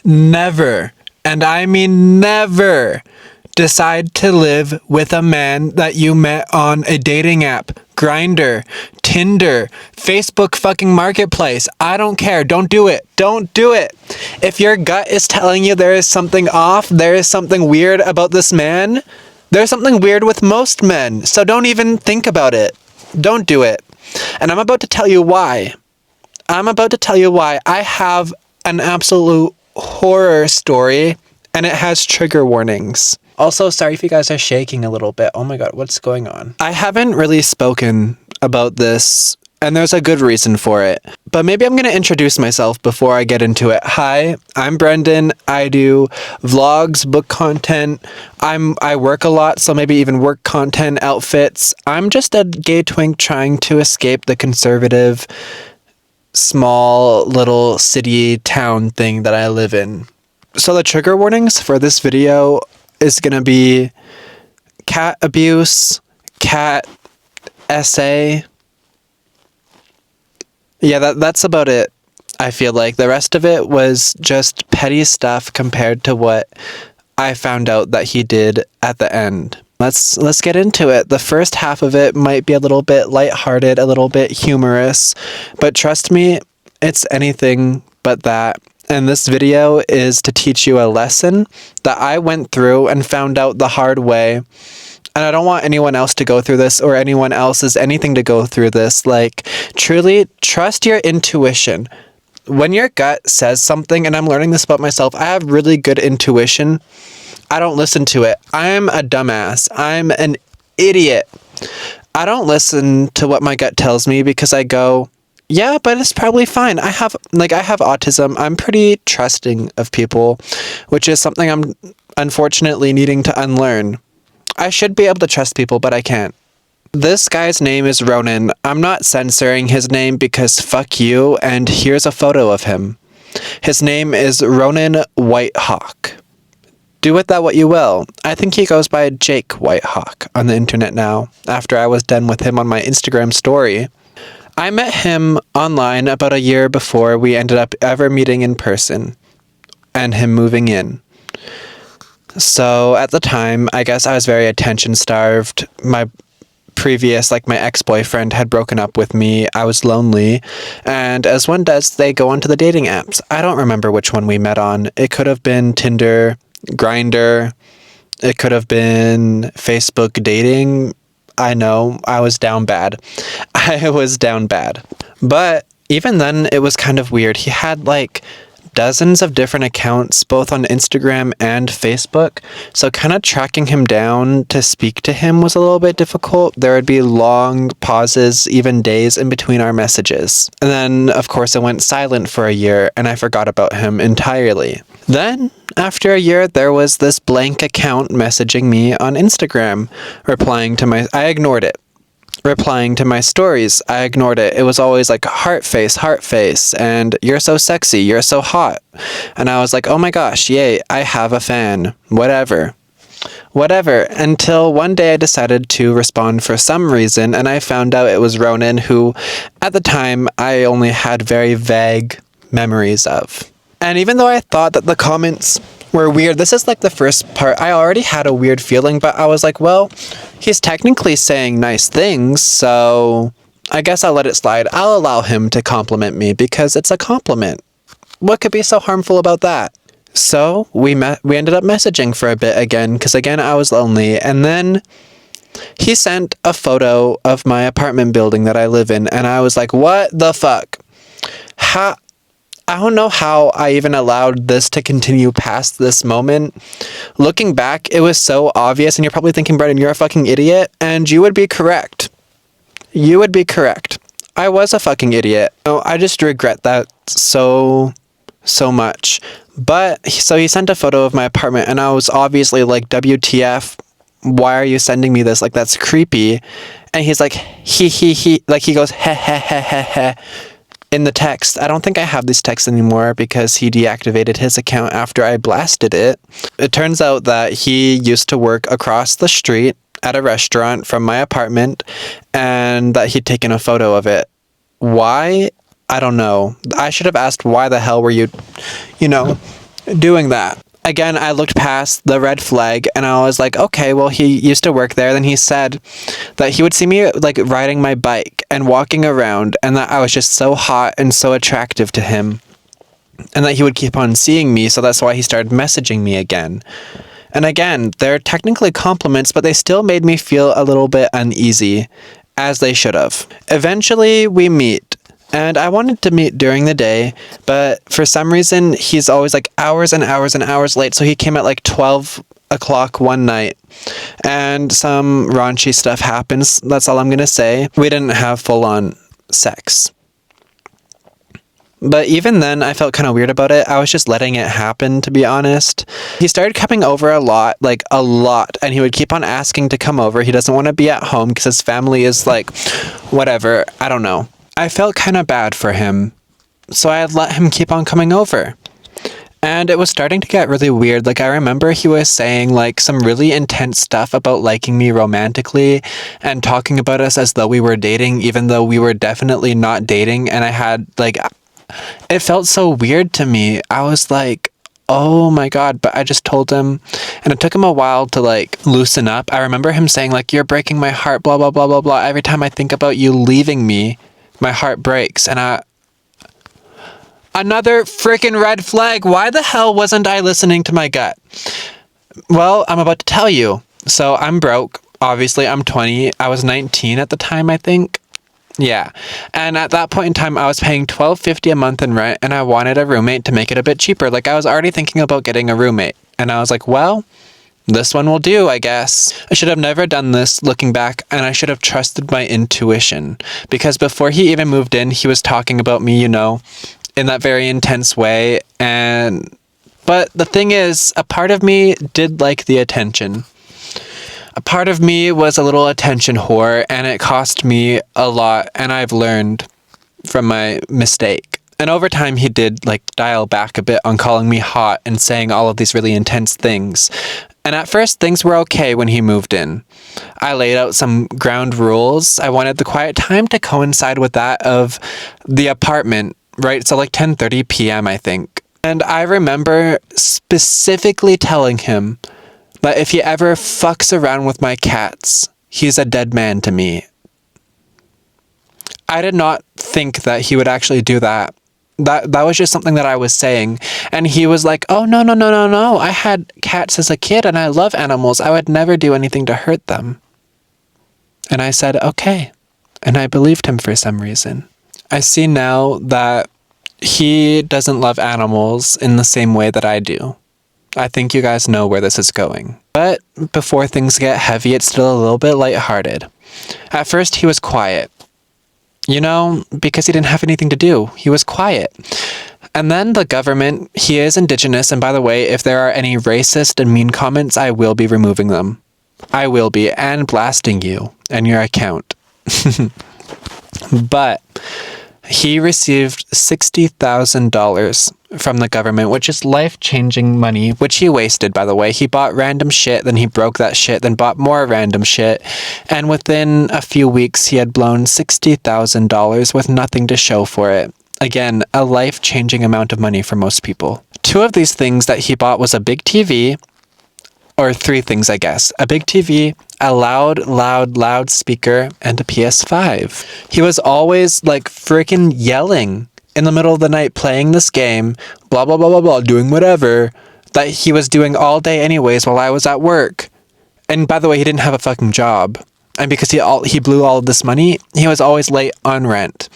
never, and I mean never, decide to live with a man that you met on a dating app, Grindr, Tinder, Facebook fucking Marketplace. I don't care. Don't do it. Don't do it. If your gut is telling you there is something off, there is something weird about this man, there's something weird with most men. So don't even think about it. Don't do it. And I'm about to tell you why. I have an absolute horror story, and it has trigger warnings. Also, sorry if you guys are shaking a little bit. Oh my god, what's going on? I haven't really spoken about this, and there's a good reason for it. But maybe I'm going to introduce myself before I get into it. Hi, I'm Brendan. I do vlogs, book content. I work a lot, so maybe even work content, outfits. I'm just a gay twink trying to escape the conservative, small little city town thing that I live in. So the trigger warnings for this video is going to be cat abuse, cat essay. Yeah, that's about it. I feel like the rest of it was just petty stuff compared to what I found out that he did at the end. Let's get into it. The first half of it might be a little bit lighthearted, a little bit humorous, but trust me, it's anything but that. And this video is to teach you a lesson that I went through and found out the hard way. And I don't want anyone else to go through this or anyone else's anything to go through this. Like, truly trust your intuition. When your gut says something, and I'm learning this about myself, I have really good intuition. I don't listen to it. I'm a dumbass. I'm an idiot. I don't listen to what my gut tells me because I go, yeah, but it's probably fine. I have autism. I'm pretty trusting of people, which is something I'm unfortunately needing to unlearn. I should be able to trust people, but I can't. This guy's name is Ronan. I'm not censoring his name because fuck you, and here's a photo of him. His name is Ronan Whitehawk. Do with that what you will. I think he goes by Jake Whitehawk on the internet now, after I was done with him on my Instagram story. I met him online about a year before we ended up ever meeting in person and him moving in. So at the time, I guess I was very attention starved. My ex-boyfriend had broken up with me. I was lonely. And as one does, they go onto the dating apps. I don't remember which one we met on. It could have been Tinder, Grindr. It could have been Facebook dating. I know, I was down bad. But even then, it was kind of weird. He had like dozens of different accounts, both on Instagram and Facebook. So kind of tracking him down to speak to him was a little bit difficult. There would be long pauses, even days in between our messages. And then, of course, it went silent for a year and I forgot about him entirely. Then, after a year, there was this blank account messaging me on Instagram, I ignored it. Replying to my stories, I ignored it. It was always like heart face, and you're so sexy, you're so hot. And I was like, oh my gosh, yay, I have a fan. Whatever. Until one day I decided to respond for some reason, and I found out it was Ronan, who at the time I only had very vague memories of. And even though I thought that the comments were weird, this is like the first part. I already had a weird feeling, but I was like, well, he's technically saying nice things, so I guess I'll let it slide. I'll allow him to compliment me because it's a compliment. What could be so harmful about that? So we ended up messaging for a bit again, because again, I was lonely. And then he sent a photo of my apartment building that I live in, and I was like, what the fuck? I don't know how I even allowed this to continue past this moment. Looking back, it was so obvious, and you're probably thinking, Brendan, you're a fucking idiot, and you would be correct. I was a fucking idiot. Oh, I just regret that so much. But, so he sent a photo of my apartment, and I was obviously like, WTF, why are you sending me this? Like, that's creepy. And he's like, he, like he goes, heh, in the text. I don't think I have these texts anymore because he deactivated his account after I blasted it. It turns out that he used to work across the street at a restaurant from my apartment and that he'd taken a photo of it. Why? I don't know. I should have asked why the hell were you doing that. Again, I looked past the red flag and I was like, okay, well, he used to work there. Then he said that he would see me like riding my bike and walking around, and that I was just so hot and so attractive to him, and that he would keep on seeing me. So that's why he started messaging me again. And again, they're technically compliments, but they still made me feel a little bit uneasy, as they should have. Eventually, we meet. And I wanted to meet during the day, but for some reason, he's always like hours and hours and hours late. So he came at like 12 o'clock one night, and some raunchy stuff happens. That's all I'm going to say. We didn't have full-on sex. But even then, I felt kind of weird about it. I was just letting it happen, to be honest. He started coming over a lot, and he would keep on asking to come over. He doesn't want to be at home because his family is like, whatever, I don't know. I felt kind of bad for him, so I had let him keep on coming over. And it was starting to get really weird. Like, I remember he was saying, like, some really intense stuff about liking me romantically and talking about us as though we were dating, even though we were definitely not dating. And I had, like, it felt so weird to me. I was like, oh my God. But I just told him, and it took him a while to, like, loosen up. I remember him saying, like, you're breaking my heart, blah, blah, blah, blah, blah. Every time I think about you leaving me, my heart breaks. And another freaking red flag. Why the hell wasn't I listening to my gut? Well, I'm about to tell you. So I'm broke. Obviously, I'm 20. I was 19 at the time, I think. Yeah. And at that point in time, I was paying $12.50 a month in rent, and I wanted a roommate to make it a bit cheaper. Like, I was already thinking about getting a roommate. And I was like, well, this one will do, I guess. I should have never done this looking back, and I should have trusted my intuition. Because before he even moved in, he was talking about me, in that very intense way. But the thing is, a part of me did like the attention. A part of me was a little attention whore, and it cost me a lot, and I've learned from my mistake. And over time, he did, like, dial back a bit on calling me hot and saying all of these really intense things. And at first, things were okay when he moved in. I laid out some ground rules. I wanted the quiet time to coincide with that of the apartment, right? So like 10:30 p.m., I think. And I remember specifically telling him that if he ever fucks around with my cats, he's a dead man to me. I did not think that he would actually do that. That was just something that I was saying. And he was like, oh, no. I had cats as a kid and I love animals. I would never do anything to hurt them. And I said, okay. And I believed him for some reason. I see now that he doesn't love animals in the same way that I do. I think you guys know where this is going. But before things get heavy, it's still a little bit lighthearted. At first, he was quiet. Because he didn't have anything to do. He was quiet. And then the government, he is Indigenous, and by the way, if there are any racist and mean comments, I will be removing them. I will be, and blasting you and your account. But he received $60,000 from the government, which is life-changing money, which he wasted, by the way. He bought random shit, then he broke that shit, then bought more random shit. And within a few weeks, he had blown $60,000 with nothing to show for it. Again, a life-changing amount of money for most people. 2 of these things that he bought was a big TV, or 3 things, I guess. A big TV, a loud speaker, and a PS5. He was always, like, freaking yelling in the middle of the night, playing this game, blah, blah, blah, blah, blah, doing whatever that he was doing all day anyways while I was at work. And by the way, he didn't have a fucking job. And because he blew all of this money, he was always late on rent,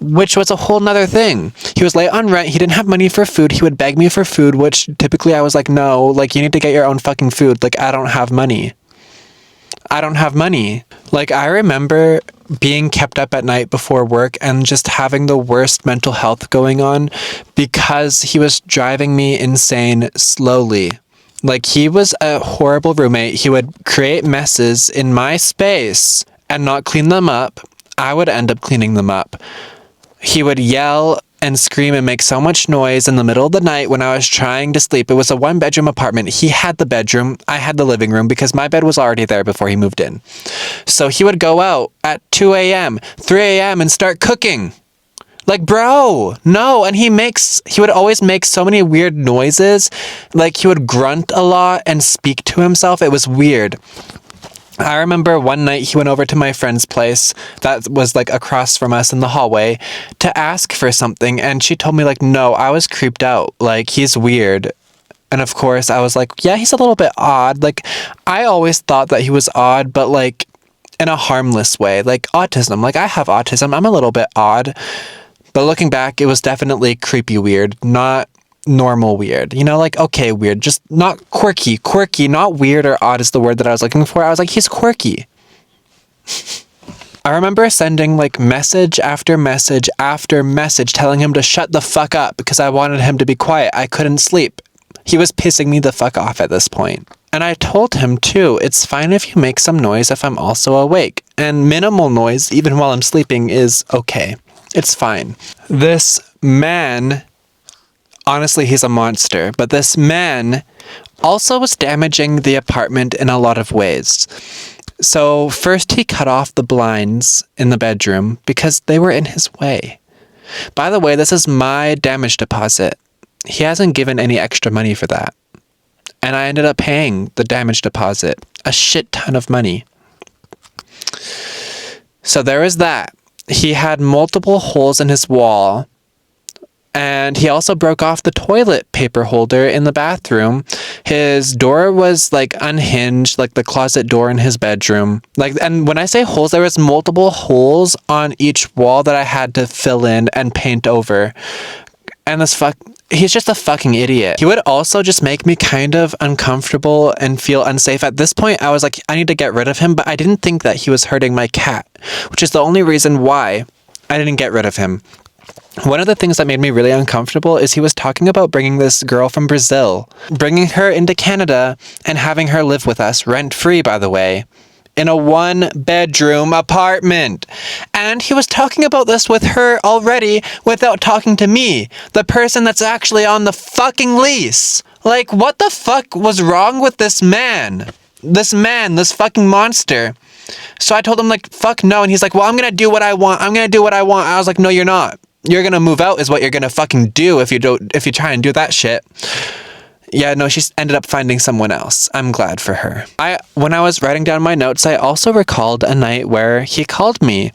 which was a whole nother thing. He was late on rent. He didn't have money for food. He would beg me for food, which typically I was like, no, like, you need to get your own fucking food. Like, I don't have money. Like, I remember being kept up at night before work and just having the worst mental health going on because he was driving me insane slowly. Like, he was a horrible roommate. He would create messes in my space and not clean them up. I would end up cleaning them up. He would yell and scream and make so much noise in the middle of the night when I was trying to sleep. It was a 1-bedroom apartment. He had the bedroom. I had the living room because my bed was already there before he moved in. So he would go out at 2 a.m., 3 a.m. and start cooking. Like, bro, no. And he would always make so many weird noises. Like, he would grunt a lot and speak to himself. It was weird. I remember one night he went over to my friend's place that was like across from us in the hallway to ask for something. And she told me like, no, I was creeped out. Like, he's weird. And of course I was like, yeah, he's a little bit odd. Like, I always thought that he was odd, but like in a harmless way, like autism. Like, I have autism. I'm a little bit odd. But looking back, it was definitely creepy weird, not normal weird. You know, like, okay, weird, just not quirky. Quirky, not weird or odd is the word that I was looking for. I was like, he's quirky. I remember sending like message after message after message telling him to shut the fuck up because I wanted him to be quiet. I couldn't sleep. He was pissing me the fuck off at this point. And I told him too, it's fine if you make some noise if I'm also awake. And minimal noise, even while I'm sleeping, is okay. It's fine. This man, honestly, he's a monster, but this man also was damaging the apartment in a lot of ways. So first he cut off the blinds in the bedroom because they were in his way. By the way, this is my damage deposit. He hasn't given any extra money for that. And I ended up paying the damage deposit, a shit ton of money. So there is that. He had multiple holes in his wall, and he also broke off the toilet paper holder in the bathroom. His door was like unhinged, like the closet door in his bedroom. Like, and when I say holes, there was multiple holes on each wall that I had to fill in and paint over. And he's just a fucking idiot. He would also just make me kind of uncomfortable and feel unsafe. At this point, I was like, I need to get rid of him, but I didn't think that he was hurting my cat, which is the only reason why I didn't get rid of him. One of the things that made me really uncomfortable is he was talking about bringing this girl from Brazil, bringing her into Canada and having her live with us, rent-free, by the way, in a 1-bedroom apartment. And he was talking about this with her already without talking to me, the person that's actually on the fucking lease. Like, what the fuck was wrong with this man? This fucking monster. So I told him, like, fuck no. And he's like, well, I'm gonna do what I want. I was like, no, you're not. You're gonna move out is what you're gonna fucking do if you try and do that shit. Yeah, no, she ended up finding someone else. I'm glad for her. When I was writing down my notes, I also recalled a night where he called me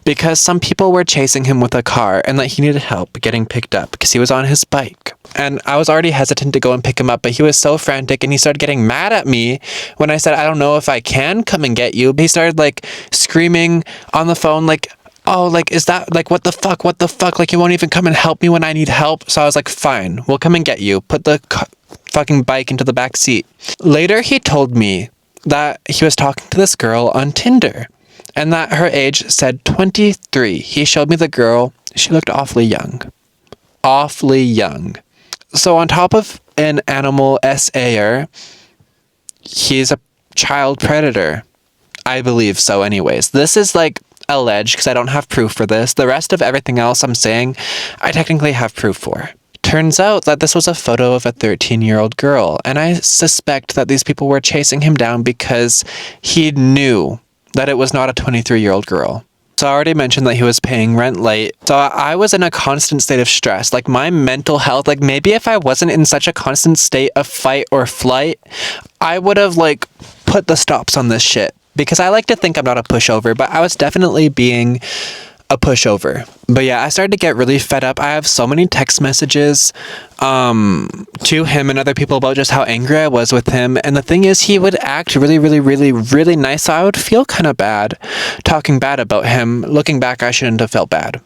because some people were chasing him with a car and that he needed help getting picked up because he was on his bike. And I was already hesitant to go and pick him up, but he was so frantic and he started getting mad at me when I said, I don't know if I can come and get you. He started like screaming on the phone, like, oh, like, is that, like, what the fuck, like, you won't even come and help me when I need help. So I was like, fine, we'll come and get you. Put the fucking bike into the back seat. Later, he told me that he was talking to this girl on Tinder and that her age said 23. He showed me the girl. She looked awfully young. Awfully young. So on top of an animal SAer, he's a child predator. I believe so anyways. This is like alleged because I don't have proof for this. The rest of everything else I'm saying, I technically have proof for. Turns out that this was a photo of a 13-year-old girl, and I suspect that these people were chasing him down because he knew that it was not a 23-year-old girl. So I already mentioned that he was paying rent late. So I was in a constant state of stress. Like, my mental health, like, maybe if I wasn't in such a constant state of fight or flight, I would have, like, put the stops on this shit. Because I like to think I'm not a pushover, but I was definitely being a pushover. But yeah, I started to get really fed up. I have so many text messages to him and other people about just how angry I was with him. And the thing is, he would act really, really, really, really nice. So I would feel kind of bad talking bad about him. Looking back, I shouldn't have felt bad.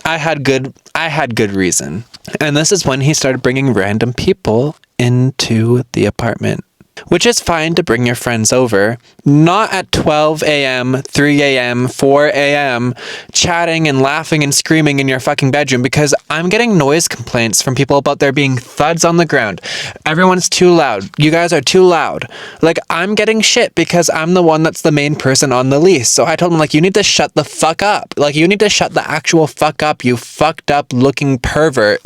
I had good reason. And this is when he started bringing random people into the apartment. Which is fine to bring your friends over, not at 12 a.m., 3 a.m., 4 a.m., chatting and laughing and screaming in your fucking bedroom, because I'm getting noise complaints from people about there being thuds on the ground. Everyone's too loud. You guys are too loud. Like, I'm getting shit because I'm the one that's the main person on the lease. So I told him, like, you need to shut the fuck up. Like, you need to shut the actual fuck up, you fucked up looking pervert.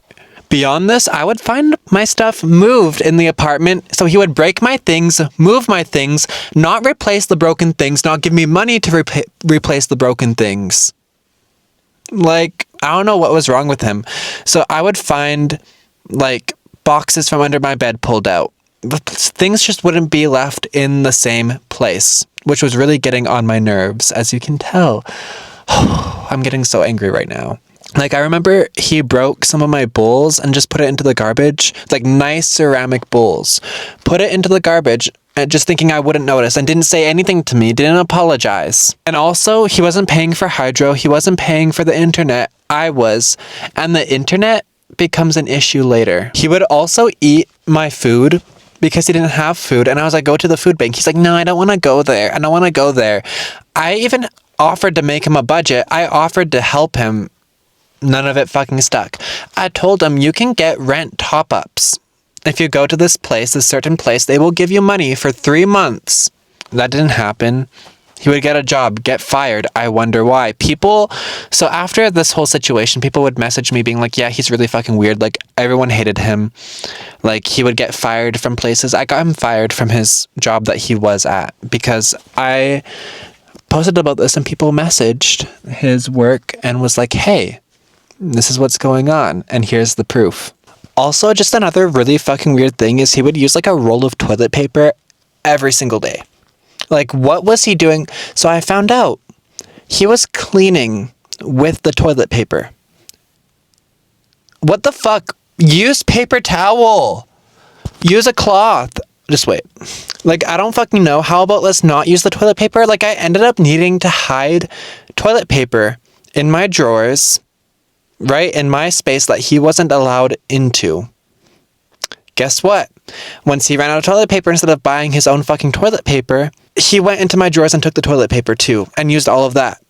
Beyond this, I would find my stuff moved in the apartment, so he would break my things, move my things, not replace the broken things, not give me money to replace the broken things. Like, I don't know what was wrong with him. So I would find like boxes from under my bed pulled out. But things just wouldn't be left in the same place, which was really getting on my nerves, as you can tell. I'm getting so angry right now. Like, I remember he broke some of my bowls and just put it into the garbage. Like, nice ceramic bowls. Put it into the garbage, just thinking I wouldn't notice, and didn't say anything to me, didn't apologize. And also, he wasn't paying for hydro. He wasn't paying for the internet. I was. And the internet becomes an issue later. He would also eat my food because he didn't have food. And I was like, go to the food bank. He's like, no, I don't want to go there. I don't want to go there. I even offered to make him a budget. I offered to help him. None of it fucking stuck. I told him, you can get rent top-ups. If you go to this place, a certain place, they will give you money for 3 months. That didn't happen. He would get a job, get fired. I wonder why. So after this whole situation, people would message me being like, yeah, he's really fucking weird. Like, everyone hated him. Like, he would get fired from places. I got him fired from his job that he was at because I posted about this and people messaged his work and was like, hey, this is what's going on, and here's the proof. Also, just another really fucking weird thing is he would use like a roll of toilet paper every single day. Like, what was he doing? So I found out he was cleaning with the toilet paper. What the fuck? Use paper towel. Use a cloth. Just wait. Like, I don't fucking know. How about let's not use the toilet paper? Like, I ended up needing to hide toilet paper in my drawers, right in my space that he wasn't allowed into. Guess what? Once he ran out of toilet paper, instead of buying his own fucking toilet paper, he went into my drawers and took the toilet paper too, and used all of that.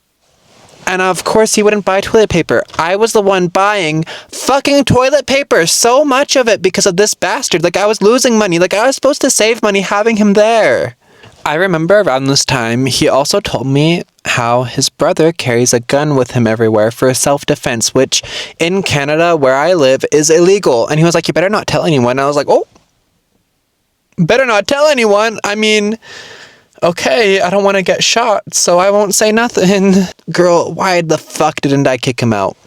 And of course he wouldn't buy toilet paper. I was the one buying fucking toilet paper, so much of it because of this bastard. Like, I was losing money. Like, I was supposed to save money having him there. I remember around this time, he also told me how his brother carries a gun with him everywhere for self-defense, which in Canada, where I live, is illegal. And he was like, you better not tell anyone. And I was like, oh, better not tell anyone. I mean, okay, I don't want to get shot, so I won't say nothing. Girl, why the fuck didn't I kick him out?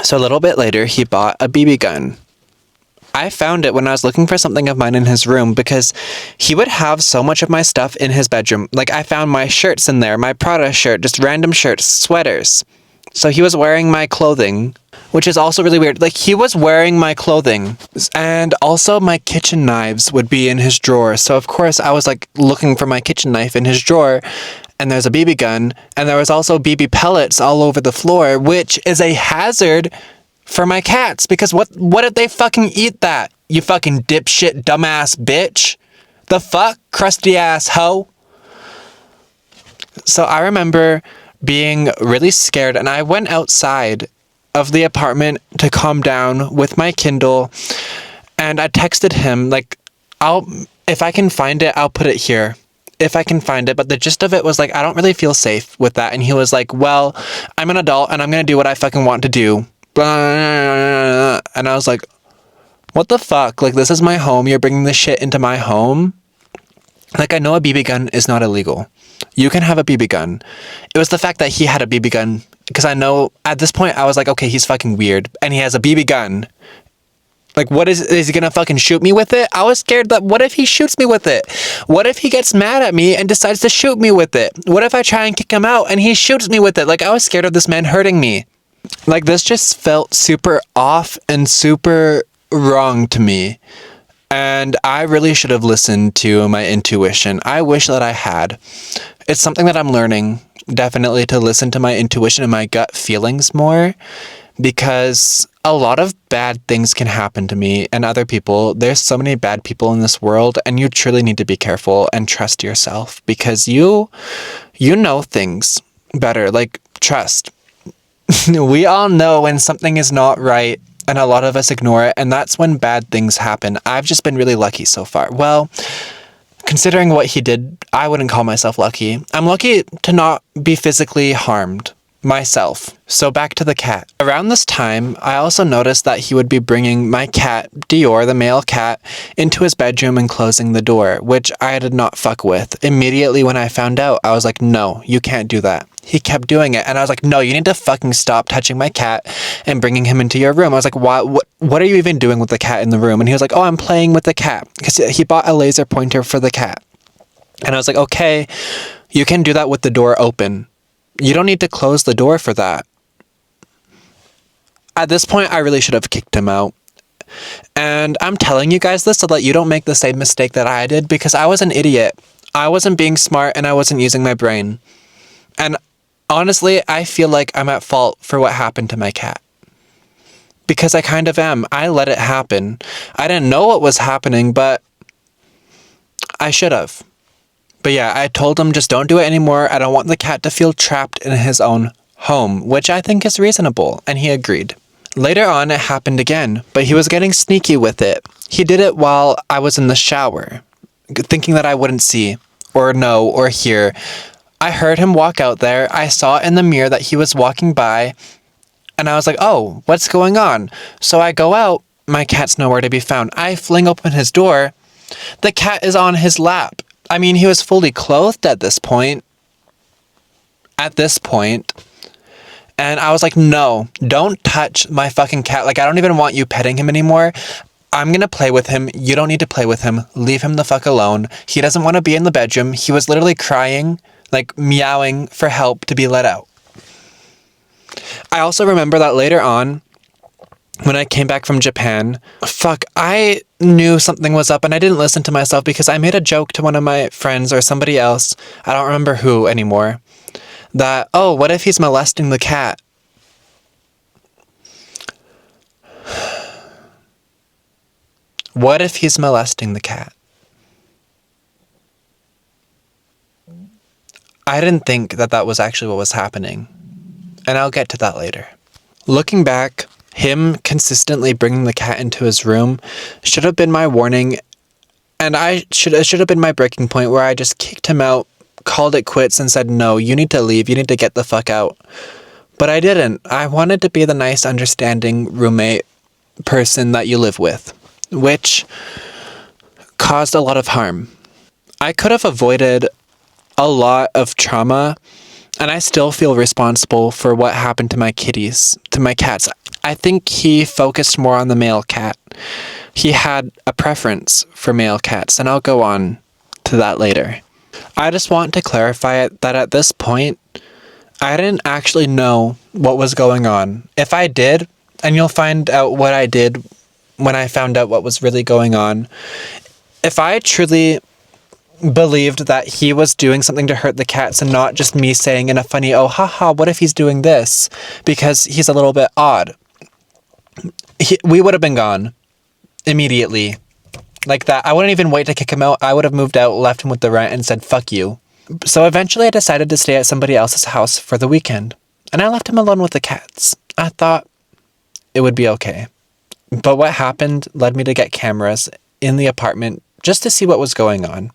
So a little bit later, he bought a BB gun. I found it when I was looking for something of mine in his room because he would have so much of my stuff in his bedroom. Like, I found my shirts in there, my Prada shirt, just random shirts, sweaters. So he was wearing my clothing, which is also really weird. Like, he was wearing my clothing, and also my kitchen knives would be in his drawer. So of course I was like looking for my kitchen knife in his drawer, and there's a BB gun, and there was also BB pellets all over the floor, which is a hazard for my cats, because what if they fucking eat that? You fucking dipshit dumbass bitch. The fuck? Crusty ass hoe. So I remember being really scared, and I went outside of the apartment to calm down with my Kindle, and I texted him like, if I can find it, I'll put it here. If I can find it. But the gist of it was like, I don't really feel safe with that. And he was like, well, I'm an adult and I'm gonna do what I fucking want to do. And I was like, what the fuck? Like, this is my home. You're bringing this shit into my home? Like, I know a BB gun is not illegal. You can have a BB gun. It was the fact that he had a BB gun, because I know at this point I was like, okay, he's fucking weird and he has a BB gun. Like, what is he gonna fucking shoot me with it? I was scared that what if he shoots me with it? What if he gets mad at me and decides to shoot me with it? What if I try and kick him out and he shoots me with it? Like, I was scared of this man hurting me. Like, this just felt super off and super wrong to me. And I really should have listened to my intuition. I wish that I had. It's something that I'm learning, definitely, to listen to my intuition and my gut feelings more, because a lot of bad things can happen to me and other people. There's so many bad people in this world, and you truly need to be careful and trust yourself, because you know things better. Like, trust. We all know when something is not right, and a lot of us ignore it, and that's when bad things happen. I've just been really lucky so far. Well, considering what he did, I wouldn't call myself lucky. I'm lucky to not be physically harmed. myself. So back to the cat. Around this time, I also noticed that he would be bringing my cat, Dior, the male cat, into his bedroom and closing the door, which I did not fuck with. Immediately when I found out, I was like, no, you can't do that. He kept doing it, and I was like, no, you need to fucking stop touching my cat and bringing him into your room. I was like, what are you even doing with the cat in the room? And he was like, oh, I'm playing with the cat, because he bought a laser pointer for the cat. And I was like, okay, you can do that with the door open. You don't need to close the door for that. At this point, I really should have kicked him out. And I'm telling you guys this so that you don't make the same mistake that I did, because I was an idiot. I wasn't being smart and I wasn't using my brain. And honestly, I feel like I'm at fault for what happened to my cat. Because I kind of am. I let it happen. I didn't know what was happening, but I should have. But yeah, I told him just don't do it anymore. I don't want the cat to feel trapped in his own home, which I think is reasonable, and he agreed. Later on, it happened again, but he was getting sneaky with it. He did it while I was in the shower, thinking that I wouldn't see, or know, or hear. I heard him walk out there. I saw in the mirror that he was walking by, and I was like, oh, what's going on? So I go out. My cat's nowhere to be found. I fling open his door. The cat is on his lap. I mean, he was fully clothed at this point. And I was like, no, don't touch my fucking cat. Like, I don't even want you petting him anymore. I'm going to play with him. You don't need to play with him. Leave him the fuck alone. He doesn't want to be in the bedroom. He was literally crying, like meowing for help to be let out. I also remember that later on, when I came back from Japan, I knew something was up and I didn't listen to myself because I made a joke to one of my friends or somebody else, I don't remember who anymore, that, oh, what if he's molesting the cat? What if he's molesting the cat? I didn't think that that was actually what was happening, and I'll get to that later. Looking back, him consistently bringing the cat into his room should have been my warning, and it should have been my breaking point where I just kicked him out, called it quits, and said, no, you need to leave, you need to get the fuck out. But I didn't. I wanted to be the nice, understanding roommate person that you live with, which caused a lot of harm. I could have avoided a lot of trauma, and I still feel responsible for what happened to my kitties, to my cats. I think he focused more on the male cat. He had a preference for male cats, and I'll go on to that later. I just want to clarify it that at this point, I didn't actually know what was going on. If I did, and you'll find out what I did when I found out what was really going on, if I truly believed that he was doing something to hurt the cats and not just me saying in a funny, oh, haha, what if he's doing this? Because he's a little bit odd. We would have been gone immediately. Like that. I wouldn't even wait to kick him out. I would have moved out, left him with the rent, and said, fuck you. So eventually I decided to stay at somebody else's house for the weekend. And I left him alone with the cats. I thought it would be okay. But what happened led me to get cameras in the apartment just to see what was going on.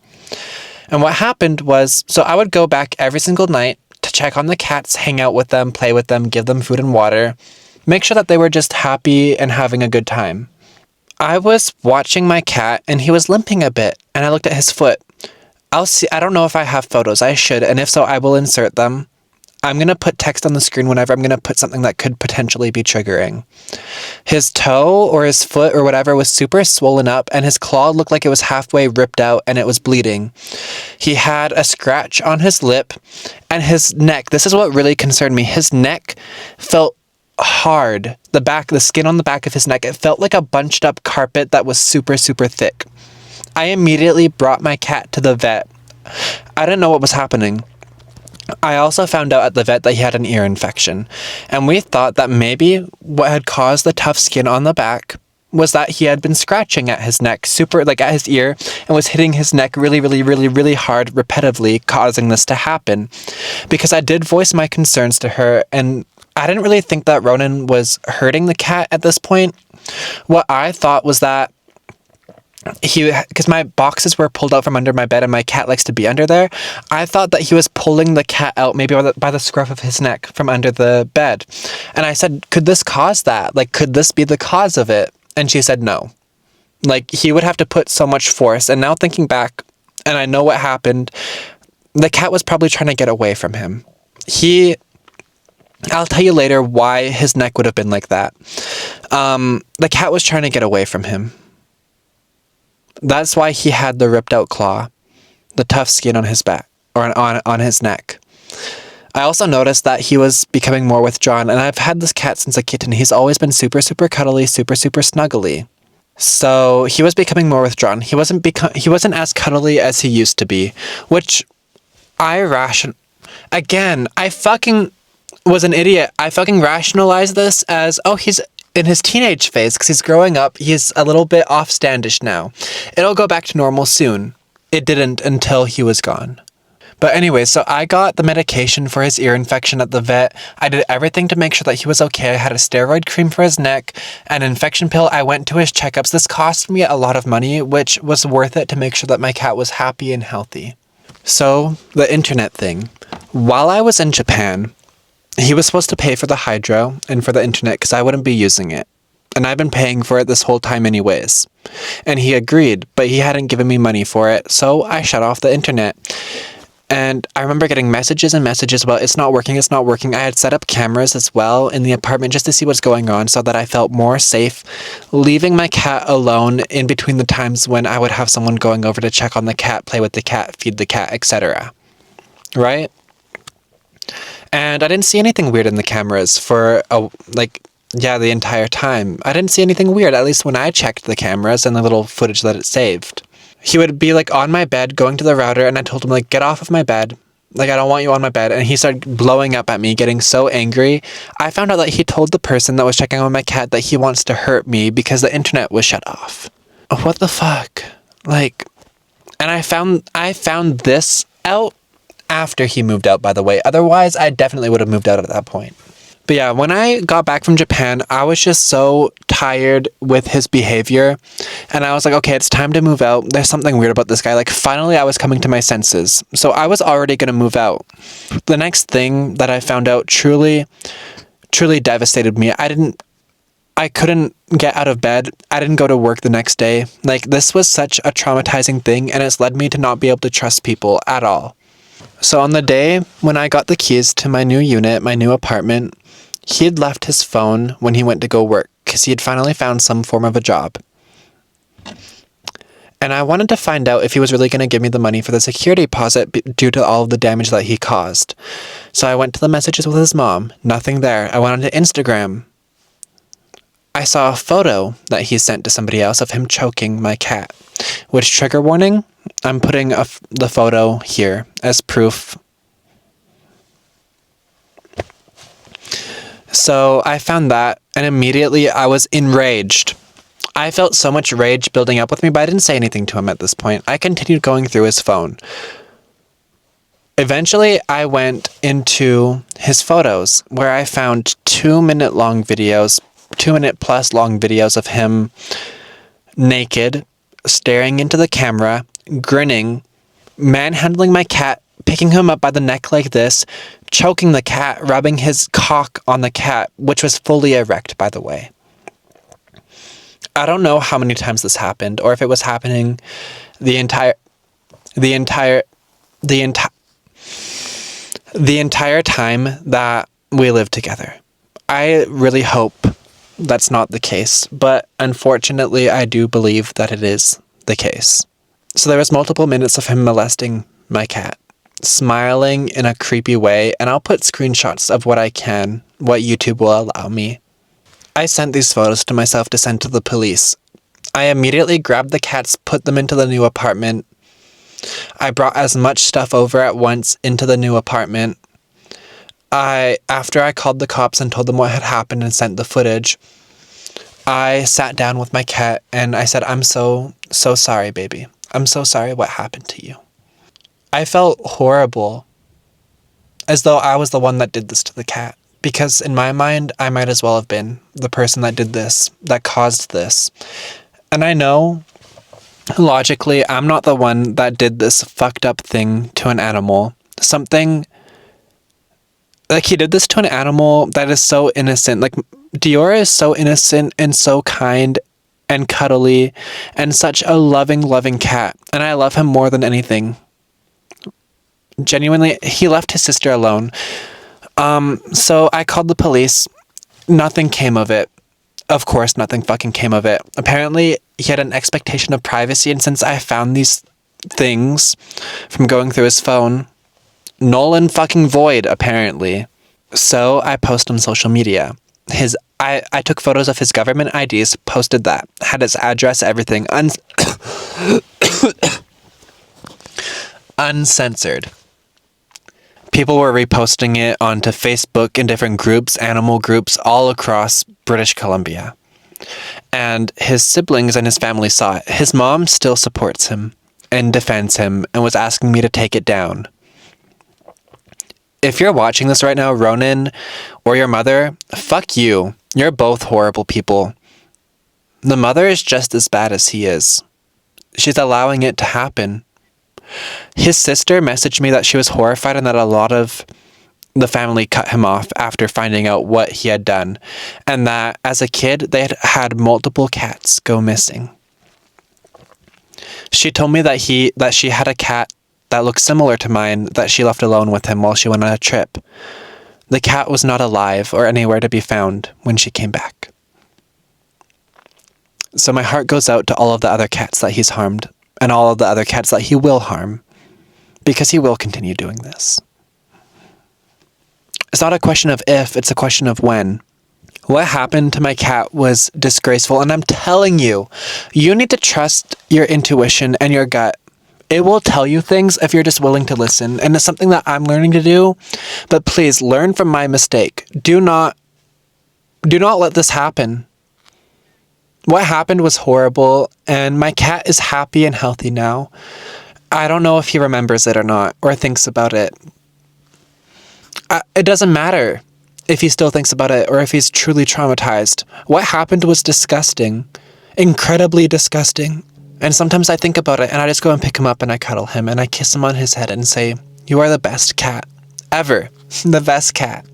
And what happened was, so I would go back every single night to check on the cats, hang out with them, play with them, give them food and water, make sure that they were just happy and having a good time. I was watching my cat and he was limping a bit, and I looked at his foot. I don't know if I have photos. I should, and if so, I will insert them. I'm going to put text on the screen whenever I'm going to put something that could potentially be triggering. His toe or his foot or whatever was super swollen up, and his claw looked like it was halfway ripped out and it was bleeding. He had a scratch on his lip, and his neck, this is what really concerned me, his neck felt hard. The skin on the back of his neck, it felt like a bunched up carpet that was super, super thick. I immediately brought my cat to the vet. I didn't know what was happening. I also found out at the vet that he had an ear infection, and we thought that maybe what had caused the tough skin on the back was that he had been scratching at his neck, at his ear, and was hitting his neck really, really, really, really hard repetitively, causing this to happen. Because I did voice my concerns to her, and I didn't really think that Ronan was hurting the cat at this point. What I thought was that because my boxes were pulled out from under my bed and my cat likes to be under there. I thought that he was pulling the cat out maybe by the scruff of his neck from under the bed. And I said, could this cause that? Like, could this be the cause of it? And she said no. Like, he would have to put so much force. And now thinking back, and I know what happened, the cat was probably trying to get away from him. I'll tell you later why his neck would have been like that. The cat was trying to get away from him. That's why he had the ripped out claw, the tough skin on his back, or on his neck. I also noticed that he was becoming more withdrawn, and I've had this cat since a kitten. He's always been super, super cuddly, super, super snuggly. So he was becoming more withdrawn. He wasn't as cuddly as he used to be, which again, I fucking was an idiot. I fucking rationalized this as, oh, he's in his teenage phase because he's growing up. He's a little bit off-standish now. It'll go back to normal soon. It didn't until he was gone. But anyway, so I got the medication for his ear infection at the vet. I did everything to make sure that he was okay. I had a steroid cream for his neck, an infection pill. I went to his checkups. This cost me a lot of money, which was worth it to make sure that my cat was happy and healthy. So, the internet thing. While I was in Japan, he was supposed to pay for the hydro and for the internet because I wouldn't be using it. And I've been paying for it this whole time anyways. And he agreed, but he hadn't given me money for it, so I shut off the internet. And I remember getting messages and messages about it's not working. I had set up cameras as well in the apartment just to see what's going on so that I felt more safe leaving my cat alone in between the times when I would have someone going over to check on the cat, play with the cat, feed the cat, etc. Right? And I didn't see anything weird in the cameras for, the entire time. I didn't see anything weird, at least when I checked the cameras and the little footage that it saved. He would be, on my bed, going to the router, and I told him, get off of my bed. I don't want you on my bed. And he started blowing up at me, getting so angry. I found out that he told the person that was checking on my cat that he wants to hurt me because the internet was shut off. What the fuck? And I found this out after he moved out, by the way. Otherwise, I definitely would have moved out at that point. But yeah, when I got back from Japan, I was just so tired with his behavior. And I was like, okay, it's time to move out. There's something weird about this guy. Finally, I was coming to my senses. So I was already going to move out. The next thing that I found out truly, truly devastated me. I couldn't get out of bed. I didn't go to work the next day. This was such a traumatizing thing, and it's led me to not be able to trust people at all. So on the day when I got the keys to my new unit, my new apartment, he had left his phone when he went to go work because he had finally found some form of a job. And I wanted to find out if he was really going to give me the money for the security deposit due to all of the damage that he caused. So I went to the messages with his mom. Nothing there. I went onto Instagram. I saw a photo that he sent to somebody else of him choking my cat. Which, trigger warning, I'm putting the photo here as proof. So I found that, and immediately I was enraged. I felt so much rage building up with me, but I didn't say anything to him at this point. I continued going through his phone. Eventually, I went into his photos, where I found 2-minute plus long videos of him naked, staring into the camera, grinning, manhandling my cat, picking him up by the neck like this, choking the cat, rubbing his cock on the cat, which was fully erect, by the way. I don't know how many times this happened, or if it was happening the entire time that we lived together. I really hope that's not the case, but unfortunately, I do believe that it is the case. So there was multiple minutes of him molesting my cat, smiling in a creepy way, and I'll put screenshots of what YouTube will allow me. I sent these photos to myself to send to the police. I immediately grabbed the cats, put them into the new apartment. I brought as much stuff over at once into the new apartment. After I called the cops and told them what had happened and sent the footage, I sat down with my cat and I said, I'm so sorry, baby. I'm so sorry what happened to you. I felt horrible, as though I was the one that did this to the cat. Because in my mind, I might as well have been the person that did this, that caused this. And I know Logically, I'm not the one that did this fucked up thing to an animal. Something like he did this to an animal that is so innocent. Like Diora is so innocent and so kind and cuddly and such a loving cat. And I love him more than anything. Genuinely, he left his sister alone. So I called the police. Nothing came of it. Of course, nothing fucking came of it. Apparently, he had an expectation of privacy, and since I found these things from going through his phone, null and fucking void, apparently. So I post on social media. I took photos of his government IDs, posted that, had his address, everything, uncensored. People were reposting it onto Facebook in different groups, animal groups, all across British Columbia. And his siblings and his family saw it. His mom still supports him and defends him and was asking me to take it down. If you're watching this right now, Ronan, or your mother, fuck you. You're both horrible people. The mother is just as bad as he is. She's allowing it to happen. His sister messaged me that she was horrified and that a lot of the family cut him off after finding out what he had done, and that as a kid they had had multiple cats go missing. She told me that she had a cat that looked similar to mine that she left alone with him while she went on a trip. The cat was not alive or anywhere to be found when she came back. So my heart goes out to all of the other cats that he's harmed and all of the other cats that he will harm, because he will continue doing this. It's not a question of if, it's a question of when. What happened to my cat was disgraceful, and I'm telling you, you need to trust your intuition and your gut. It will tell you things if you're just willing to listen, and it's something that I'm learning to do, but please learn from my mistake. Do not let this happen. What happened was horrible, and my cat is happy and healthy now. I don't know if he remembers it or not, or thinks about it. It doesn't matter if he still thinks about it or if he's truly traumatized. What happened was disgusting. Incredibly disgusting. And sometimes I think about it and I just go and pick him up and I cuddle him and I kiss him on his head and say, "You are the best cat ever." The best cat.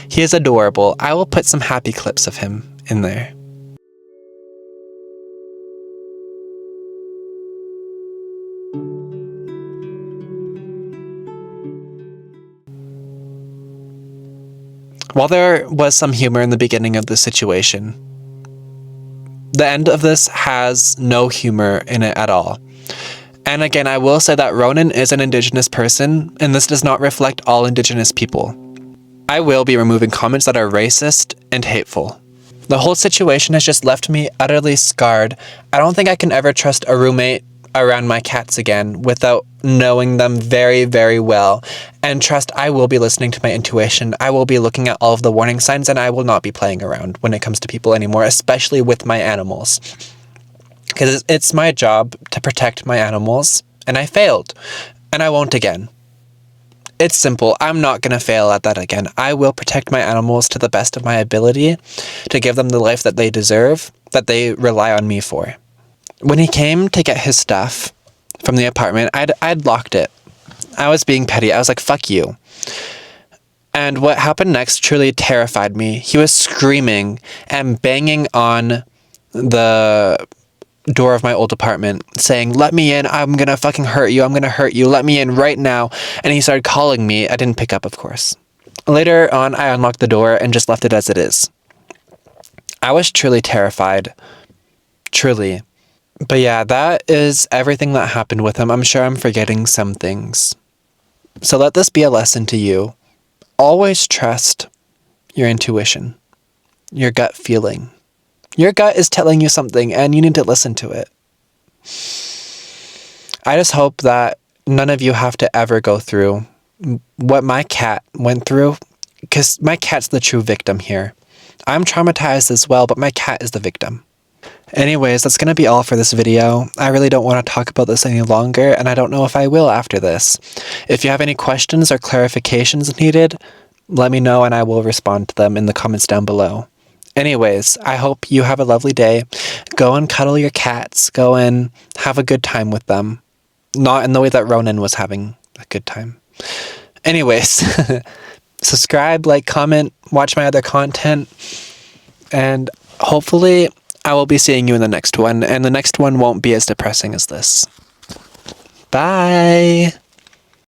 He is adorable. I will put some happy clips of him in there. While there was some humor in the beginning of the situation, the end of this has no humor in it at all. And again, I will say that Ronan is an Indigenous person, and this does not reflect all Indigenous people. I will be removing comments that are racist and hateful. The whole situation has just left me utterly scarred. I don't think I can ever trust a roommate around my cats again without knowing them very, very well. And trust I will be listening to my intuition. I will be looking at all of the warning signs, and I will not be playing around when it comes to people anymore, especially with my animals. Because it's my job to protect my animals, and I failed. And I won't again. It's simple. I'm not going to fail at that again. I will protect my animals to the best of my ability to give them the life that they deserve, that they rely on me for. When he came to get his stuff from the apartment, I'd locked it. I was being petty. I was like, fuck you. And what happened next truly terrified me. He was screaming and banging on the door of my old apartment, saying, "Let me in. I'm gonna fucking hurt you. I'm gonna hurt you. Let me in right now." And he started calling me. I didn't pick up, of course. Later on, I unlocked the door and just left it as it is. I was truly terrified. Truly. But yeah, that is everything that happened with him. I'm sure I'm forgetting some things. So let this be a lesson to you. Always trust your intuition, your gut feeling. Your gut is telling you something and you need to listen to it. I just hope that none of you have to ever go through what my cat went through, because my cat's the true victim here. I'm traumatized as well, but my cat is the victim. Anyways, that's going to be all for this video. I really don't want to talk about this any longer, and I don't know if I will after this. If you have any questions or clarifications needed, let me know and I will respond to them in the comments down below. Anyways, I hope you have a lovely day. go and cuddle your cats. Go and have a good time with them. Not in the way that Ronan was having a good time. Anyways, subscribe, like, comment, watch my other content, and hopefully I will be seeing you in the next one, and the next one won't be as depressing as this. Bye!